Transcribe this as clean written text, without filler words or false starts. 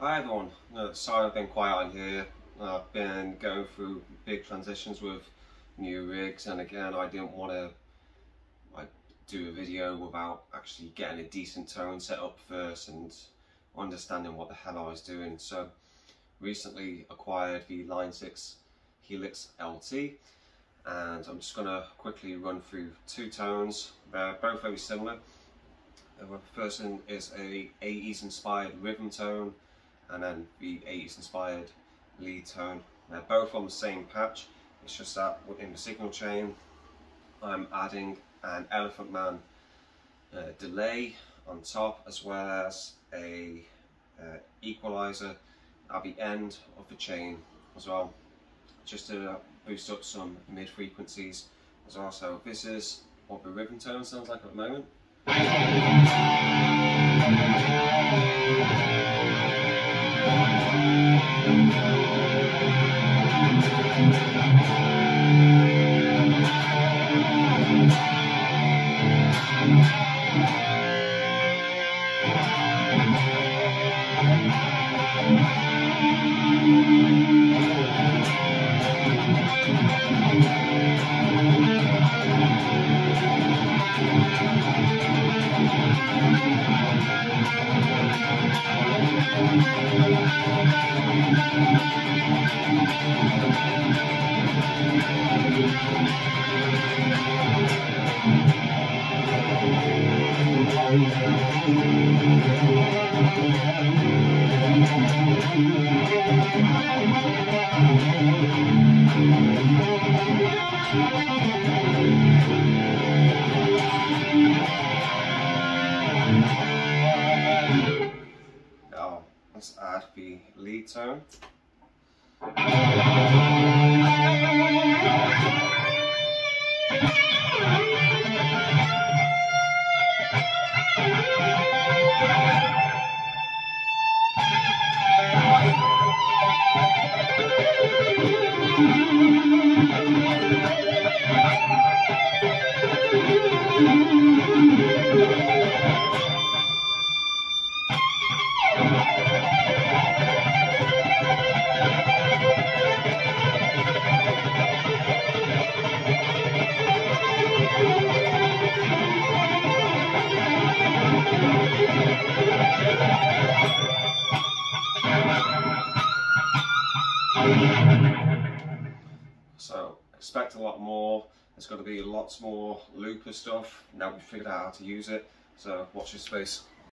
Hi everyone, sorry I've been quiet on here. I've been going through big transitions with new rigs, and again I didn't want to do a video without actually getting a decent tone set up first and understanding what the hell I was doing. So recently acquired the Line 6 Helix LT, and I'm just going to quickly run through two tones. They're both very similar. The first one is a 80s inspired rhythm tone, and then the 80s inspired lead tone. They're both on the same patch. It's just that in the signal chain I'm adding an Elephant Man delay on top, as well as a equalizer at the end of the chain as well, just to boost up some mid frequencies as well. So this is what the rhythm tone sounds like at the moment. Now let's add the lead tone. So expect a lot more. There's going to be lots more looper stuff now we've figured out how to use it, so watch this space.